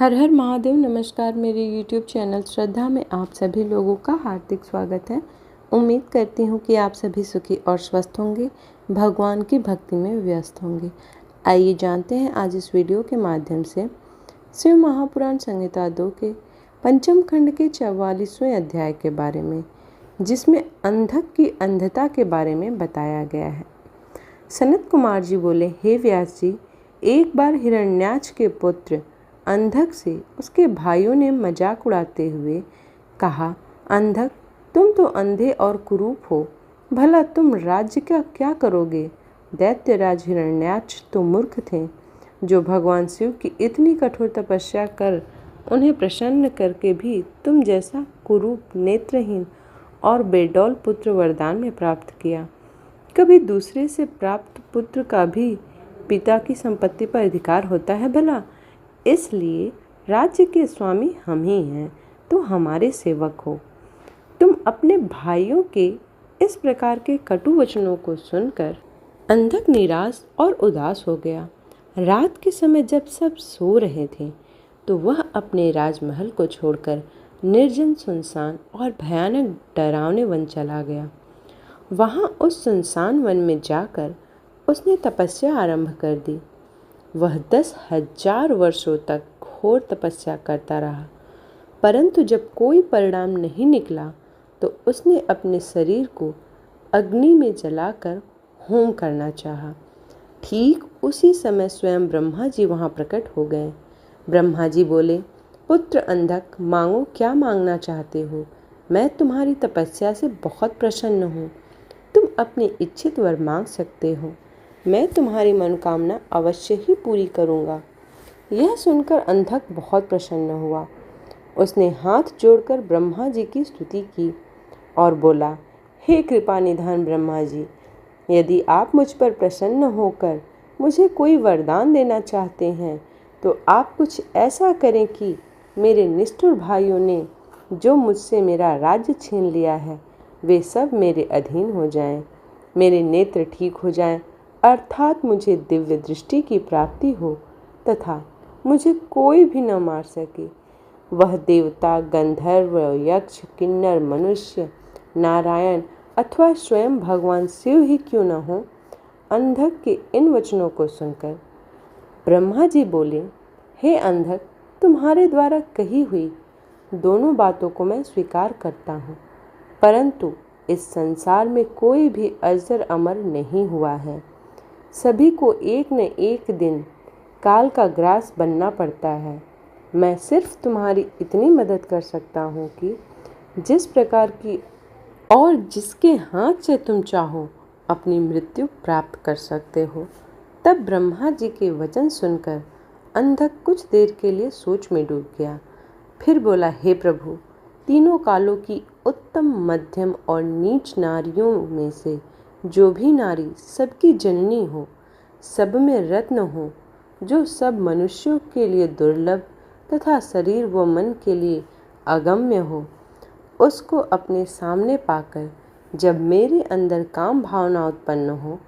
हर हर महादेव। नमस्कार। मेरे YouTube channel श्रद्धा में आप सभी लोगों का हार्दिक स्वागत है। उम्मीद करती हूँ कि आप सभी सुखी और स्वस्थ होंगे, भगवान की भक्ति में व्यस्त होंगे। आइए जानते हैं आज इस वीडियो के माध्यम से शिव महापुराण संहिता 2 के पंचम खंड के 44वें अध्याय के बारे में, जिसमें अंधक की अंधता के बारे में बताया गया है। सनत कुमार जी बोले, हे व्यास जी, एक बार हिरण्याक्ष के पुत्र अंधक से उसके भाइयों ने मजाक उड़ाते हुए कहा, अंधक, तुम तो अंधे और कुरूप हो, भला तुम राज्य का क्या करोगे? दैत्यराज हिरण्याक्ष तो मूर्ख थे, जो भगवान शिव की इतनी कठोर तपस्या कर उन्हें प्रसन्न करके भी तुम जैसा कुरूप, नेत्रहीन और बेडौल पुत्र वरदान में प्राप्त किया। कभी दूसरे से प्राप्त पुत्र का भी पिता की संपत्ति पर अधिकार होता है भला? इसलिए राज्य के स्वामी हम ही हैं, तो हमारे सेवक हो। तुम अपने भाइयों के इस प्रकार के कटु वचनों को सुनकर अंधक निराश और उदास हो गया। रात के समय जब सब सो रहे थे तो वह अपने राजमहल को छोड़कर निर्जन, सुनसान और भयानक डरावने वन चला गया। वहाँ उस सुनसान वन में जाकर उसने तपस्या आरंभ कर दी। वह 10,000 वर्षों तक घोर तपस्या करता रहा, परंतु जब कोई परिणाम नहीं निकला तो उसने अपने शरीर को अग्नि में जलाकर होम करना चाहा। ठीक उसी समय स्वयं ब्रह्मा जी वहाँ प्रकट हो गए। ब्रह्मा जी बोले, पुत्र अंधक, मांगो, क्या मांगना चाहते हो? मैं तुम्हारी तपस्या से बहुत प्रसन्न हूँ। तुम अपनी इच्छित वर मांग सकते हो। मैं तुम्हारी मनोकामना अवश्य ही पूरी करूँगा। यह सुनकर अंधक बहुत प्रसन्न हुआ। उसने हाथ जोड़कर ब्रह्मा जी की स्तुति की और बोला, हे कृपा निधान ब्रह्मा जी, यदि आप मुझ पर प्रसन्न होकर मुझे कोई वरदान देना चाहते हैं तो आप कुछ ऐसा करें कि मेरे निष्ठुर भाइयों ने जो मुझसे मेरा राज्य छीन लिया है वे सब मेरे अधीन हो जाएं, मेरे नेत्र ठीक हो जाएं, अर्थात मुझे दिव्य दृष्टि की प्राप्ति हो तथा मुझे कोई भी न मार सके। वह देवता, गंधर्व, यक्ष, किन्नर, मनुष्य, नारायण अथवा स्वयं भगवान शिव ही क्यों न हो। अंधक के इन वचनों को सुनकर ब्रह्मा जी बोले, हे अंधक, तुम्हारे द्वारा कही हुई दोनों बातों को मैं स्वीकार करता हूँ, परंतु इस संसार में कोई भी अजर अमर नहीं हुआ है। सभी को एक न एक दिन काल का ग्रास बनना पड़ता है। मैं सिर्फ तुम्हारी इतनी मदद कर सकता हूँ कि जिस प्रकार की और जिसके हाथ से तुम चाहो अपनी मृत्यु प्राप्त कर सकते हो। तब ब्रह्मा जी के वचन सुनकर अंधक कुछ देर के लिए सोच में डूब गया। फिर बोला, हे प्रभु, तीनों कालों की उत्तम, मध्यम और नीच नारियों में से जो भी नारी सबकी जननी हो, सब में रत्न हो, जो सब मनुष्यों के लिए दुर्लभ तथा शरीर व मन के लिए अगम्य हो, उसको अपने सामने पाकर जब मेरे अंदर काम भावना उत्पन्न हो,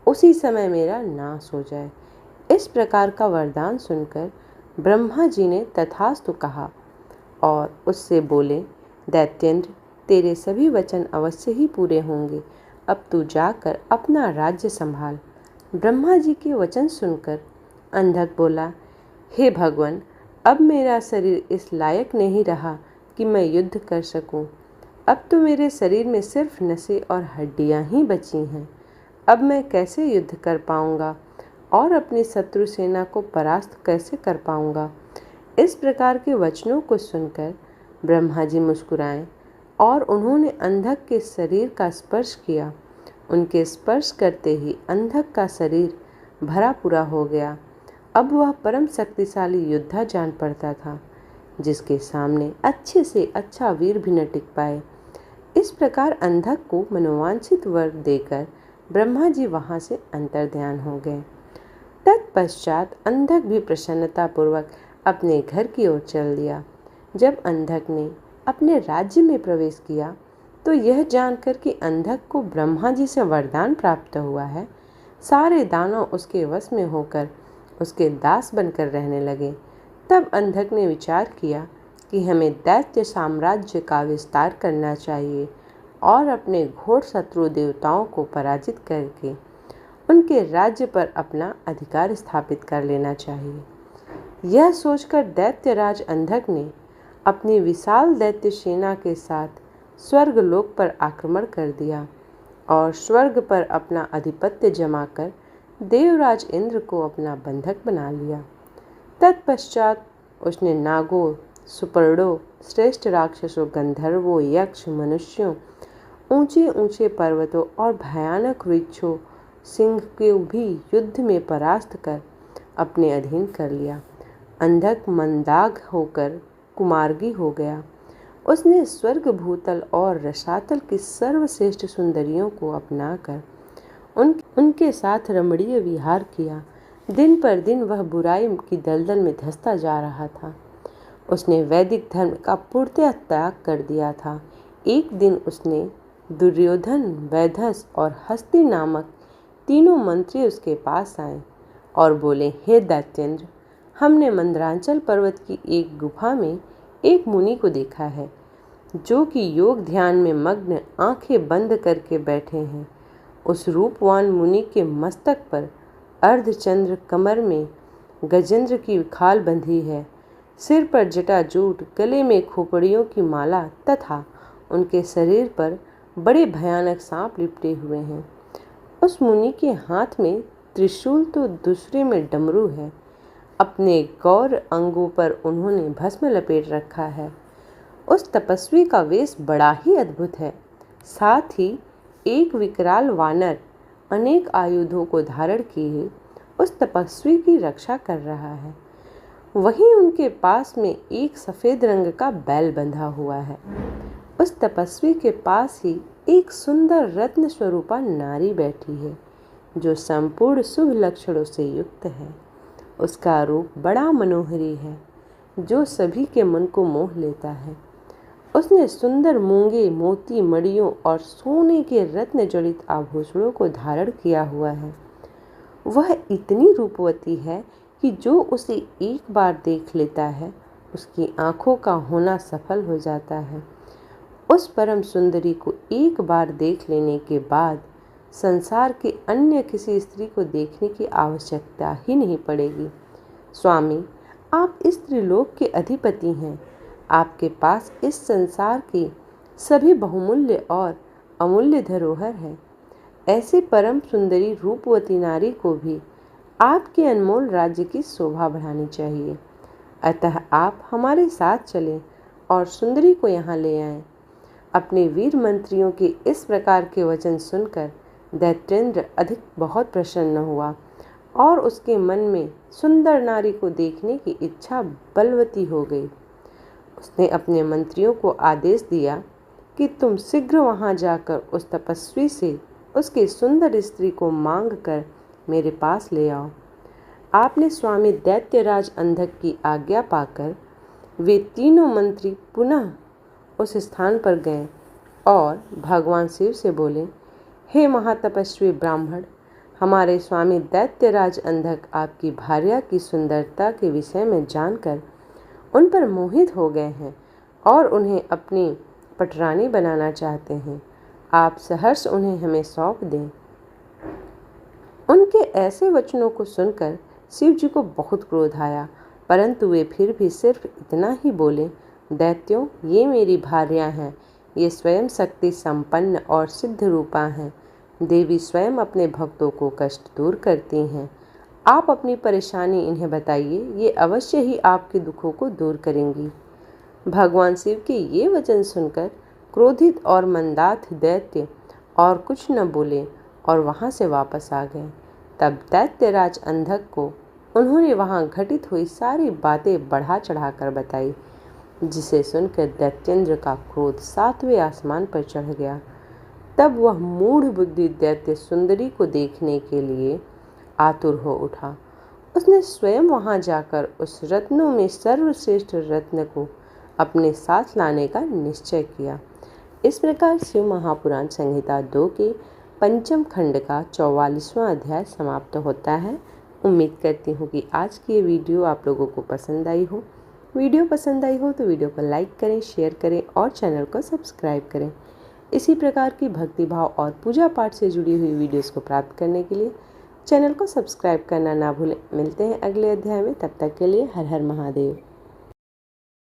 उसी समय मेरा नाश हो जाए। इस प्रकार का वरदान सुनकर ब्रह्मा जी ने तथास्तु कहा और उससे बोले, दैत्येंद्र, तेरे सभी वचन अवश्य ही पूरे होंगे। अब तू जाकर अपना राज्य संभाल। ब्रह्मा जी के वचन सुनकर अंधक बोला, हे भगवान, अब मेरा शरीर इस लायक नहीं रहा कि मैं युद्ध कर सकूं। अब तो मेरे शरीर में सिर्फ नसें और हड्डियां ही बची हैं। अब मैं कैसे युद्ध कर पाऊंगा और अपनी शत्रु सेना को परास्त कैसे कर पाऊंगा? इस प्रकार के वचनों को सुनकर ब्रह्मा जी मुस्कुराए और उन्होंने अंधक के शरीर का स्पर्श किया। उनके स्पर्श करते ही अंधक का शरीर भरा पूरा हो गया। अब वह परम शक्तिशाली योद्धा जान पड़ता था, जिसके सामने अच्छे से अच्छा वीर भी न टिक पाए। इस प्रकार अंधक को मनोवांछित वर देकर ब्रह्मा जी वहाँ से अंतर्ध्यान हो गए। तत्पश्चात अंधक भी प्रसन्नतापूर्वक अपने घर की ओर चल दिया। जब अंधक ने अपने राज्य में प्रवेश किया तो यह जानकर कि अंधक को ब्रह्मा जी से वरदान प्राप्त हुआ है, सारे दानव उसके वश में होकर उसके दास बनकर रहने लगे। तब अंधक ने विचार किया कि हमें दैत्य साम्राज्य का विस्तार करना चाहिए और अपने घोर शत्रु देवताओं को पराजित करके उनके राज्य पर अपना अधिकार स्थापित कर लेना चाहिए। यह सोचकर दैत्यराज अंधक ने अपनी विशाल दैत्य सेना के साथ स्वर्गलोक पर आक्रमण कर दिया और स्वर्ग पर अपना आधिपत्य जमाकर देवराज इंद्र को अपना बंधक बना लिया। तत्पश्चात उसने नागों, सुपर्णों, श्रेष्ठ राक्षसों, गंधर्वों, यक्ष, मनुष्यों, ऊंचे ऊंचे पर्वतों और भयानक वृक्षों, सिंह को भी युद्ध में परास्त कर अपने अधीन कर लिया। अंधक मंदाग होकर कुमार्गी हो गया। उसने स्वर्ग, भूतल और रसातल की सर्वश्रेष्ठ सुंदरियों को अपनाकर उनके साथ रमणीय विहार किया। दिन पर दिन वह बुराई की दलदल में धंसता जा रहा था। उसने वैदिक धर्म का पूर्णतः त्याग कर दिया था। एक दिन उसने दुर्योधन, वैधस और हस्ती नामक तीनों मंत्री उसके पास आए और बोले, हे दैत्येंद्र, हमने मंदरांचल पर्वत की एक गुफा में एक मुनि को देखा है जो कि योग ध्यान में मग्न आंखें बंद करके बैठे हैं। उस रूपवान मुनि के मस्तक पर अर्धचंद्र, कमर में गजेंद्र की खाल बंधी है, सिर पर जटाजूट, गले में खोपड़ियों की माला तथा उनके शरीर पर बड़े भयानक सांप लिपटे हुए हैं। उस मुनि के हाथ में त्रिशूल तो दूसरे में डमरू है। अपने गौर अंगों पर उन्होंने भस्म लपेट रखा है। उस तपस्वी का वेश बड़ा ही अद्भुत है। साथ ही एक विकराल वानर अनेक आयुधों को धारण किए उस तपस्वी की रक्षा कर रहा है। वहीं उनके पास में एक सफ़ेद रंग का बैल बंधा हुआ है। उस तपस्वी के पास ही एक सुंदर रत्न स्वरूपा नारी बैठी है जो संपूर्ण शुभ लक्षणों से युक्त है। उसका रूप बड़ा मनोहरी है जो सभी के मन को मोह लेता है। उसने सुंदर मूंगे, मोती, मणियों और सोने के रत्न जड़ित आभूषणों को धारण किया हुआ है। वह इतनी रूपवती है कि जो उसे एक बार देख लेता है उसकी आंखों का होना सफल हो जाता है। उस परम सुंदरी को एक बार देख लेने के बाद संसार के अन्य किसी स्त्री को देखने की आवश्यकता ही नहीं पड़ेगी। स्वामी, आप इस त्रिलोक के अधिपति हैं। आपके पास इस संसार की सभी बहुमूल्य और अमूल्य धरोहर है। ऐसे परम सुंदरी रूपवती नारी को भी आपके अनमोल राज्य की शोभा बढ़ानी चाहिए। अतः आप हमारे साथ चलें और सुंदरी को यहाँ ले आएं। अपने वीर मंत्रियों के इस प्रकार के वचन सुनकर दैत्येंद्र अधिक बहुत प्रसन्न हुआ और उसके मन में सुंदर नारी को देखने की इच्छा बलवती हो गई। उसने अपने मंत्रियों को आदेश दिया कि तुम शीघ्र वहां जाकर उस तपस्वी से उसकी सुंदर स्त्री को मांग कर मेरे पास ले आओ। आपने स्वामी दैत्यराज अंधक की आज्ञा पाकर वे तीनों मंत्री पुनः उस स्थान पर गए और भगवान शिव से बोले, हे महातपस्वी ब्राह्मण, हमारे स्वामी दैत्यराज अंधक आपकी भार्या की सुंदरता के विषय में जानकर उन पर मोहित हो गए हैं और उन्हें अपनी पटरानी बनाना चाहते हैं। आप सहर्ष उन्हें हमें सौंप दें। उनके ऐसे वचनों को सुनकर शिव जी को बहुत क्रोध आया, परंतु वे फिर भी सिर्फ इतना ही बोले, दैत्यों, ये मेरी भार्या हैं। ये स्वयं शक्ति संपन्न और सिद्ध रूपा हैं। देवी स्वयं अपने भक्तों को कष्ट दूर करती हैं। आप अपनी परेशानी इन्हें बताइए, ये अवश्य ही आपके दुखों को दूर करेंगी। भगवान शिव के ये वचन सुनकर क्रोधित और मंदात दैत्य और कुछ न बोले और वहाँ से वापस आ गए। तब दैत्यराज अंधक को उन्होंने वहाँ घटित हुई सारी बातें बढ़ा चढ़ाकर बताई, जिसे सुनकर दैत्येंद्र का क्रोध 7वें आसमान पर चढ़ गया। तब वह मूढ़ बुद्धि दैत्य सुंदरी को देखने के लिए आतुर हो उठा। उसने स्वयं वहां जाकर उस रत्नों में सर्वश्रेष्ठ रत्न को अपने साथ लाने का निश्चय किया। इस प्रकार शिव महापुराण संहिता 2 के पंचम खंड का 44वां अध्याय समाप्त होता है। उम्मीद करती हूँ कि आज की ये वीडियो आप लोगों को पसंद आई हो। वीडियो पसंद आई हो तो वीडियो को लाइक करें, शेयर करें और चैनल को सब्सक्राइब करें। इसी प्रकार की भक्ति भाव और पूजा पाठ से जुड़ी हुई वीडियोस को प्राप्त करने के लिए चैनल को सब्सक्राइब करना ना भूलें। मिलते हैं अगले अध्याय में, तब तक के लिए हर हर महादेव।